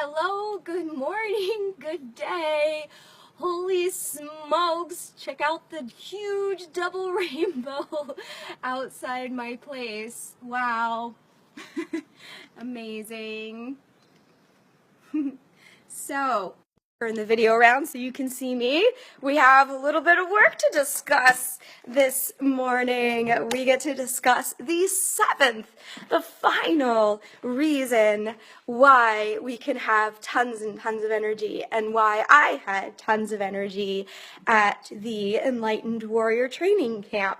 Hello, good morning, good day. Holy smokes, check out the huge double rainbow outside my place. Wow. Amazing. So, turn the video around so you can see me. We have a little bit of work to discuss this morning. We get to discuss the seventh, the final reason why we can have tons and tons of energy and why I had tons of energy at the Enlightened Warrior Training Camp.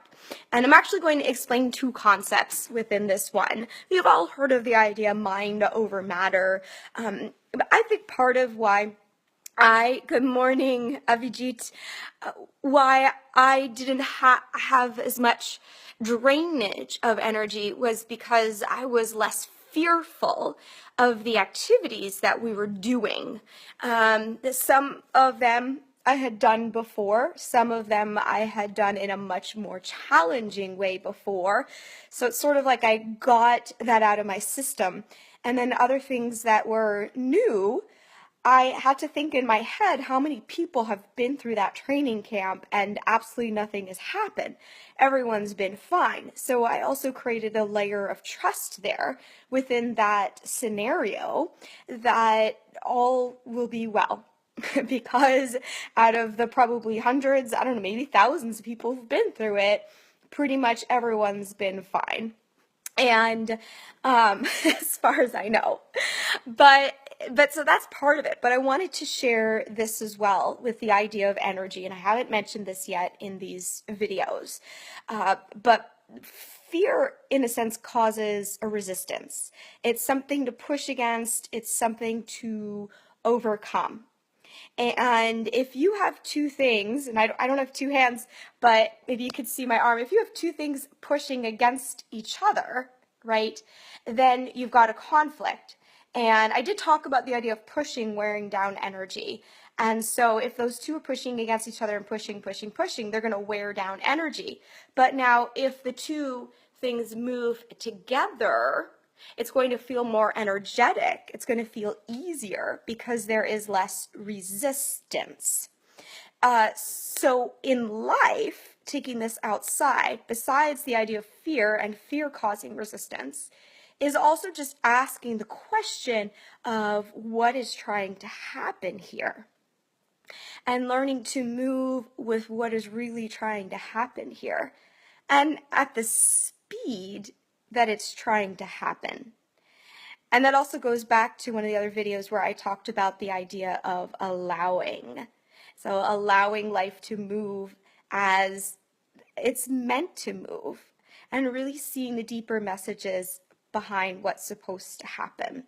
And I'm actually going to explain two concepts within this one. We've all heard of the idea mind over matter. But I think part of why good morning, Avijit, why I didn't have as much drainage of energy was because I was less fearful of the activities that we were doing. Some of them I had done before. Some of them I had done in a much more challenging way before. So it's sort of like I got that out of my system. And then other things that were new, I had to think in my head how many people have been through that training camp and absolutely nothing has happened. Everyone's been fine. So I also created a layer of trust there within that scenario that all will be well. Because out of the probably hundreds, I don't know, maybe thousands of people who've been through it, pretty much everyone's been fine. And as far as I know, but so that's part of it. But I wanted to share this as well with the idea of energy, and I haven't mentioned this yet in these videos. But fear, in a sense, causes a resistance. It's something to push against. It's something to overcome. And if you have two things, and I don't have two hands, but maybe you could see my arm, if you have two things pushing against each other, right, then you've got a conflict. And I did talk about the idea of pushing, wearing down energy. And so if those two are pushing against each other and pushing, they're going to wear down energy. But now if the two things move together, it's going to feel more energetic. It's going to feel easier because there is less resistance. So in life, taking this outside, besides the idea of fear and fear causing resistance, is also just asking the question of what is trying to happen here and learning to move with what is really trying to happen here and at the speed that it's trying to happen. And that also goes back to one of the other videos where I talked about the idea of allowing. So allowing life to move as it's meant to move and really seeing the deeper messages behind what's supposed to happen.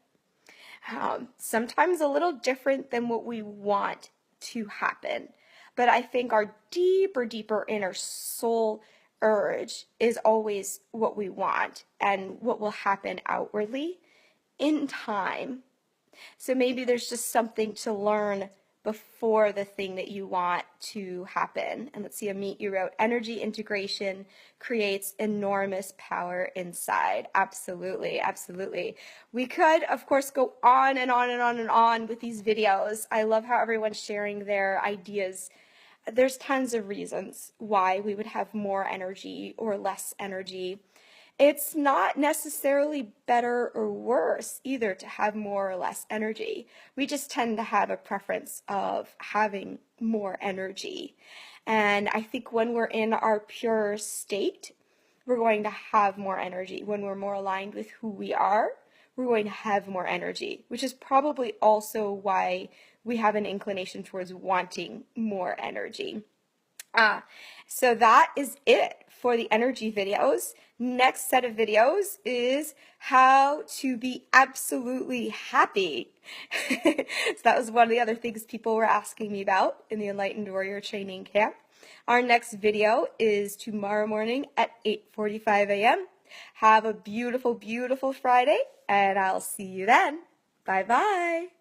Sometimes a little different than what we want to happen. But I think our deeper inner soul urge is always what we want and what will happen outwardly in time. So maybe there's just something to learn before the thing that you want to happen. And let's see, Amit, you wrote, energy integration creates enormous power inside. Absolutely, absolutely. We could, of course, go on and on and on and on with these videos. I love how everyone's sharing their ideas. There's tons of reasons why we would have more energy or less energy. It's not necessarily better or worse either to have more or less energy. We just tend to have a preference of having more energy. And I think when we're in our pure state, we're going to have more energy. When we're more aligned with who we are, we're going to have more energy, which is probably also why we have an inclination towards wanting more energy. So that is it for the energy videos. Next set of videos is how to be absolutely happy. So that was one of the other things people were asking me about in the Enlightened Warrior Training Camp. Our next video is tomorrow morning at 8:45 a.m. Have a beautiful, beautiful Friday, and I'll see you then. Bye-bye.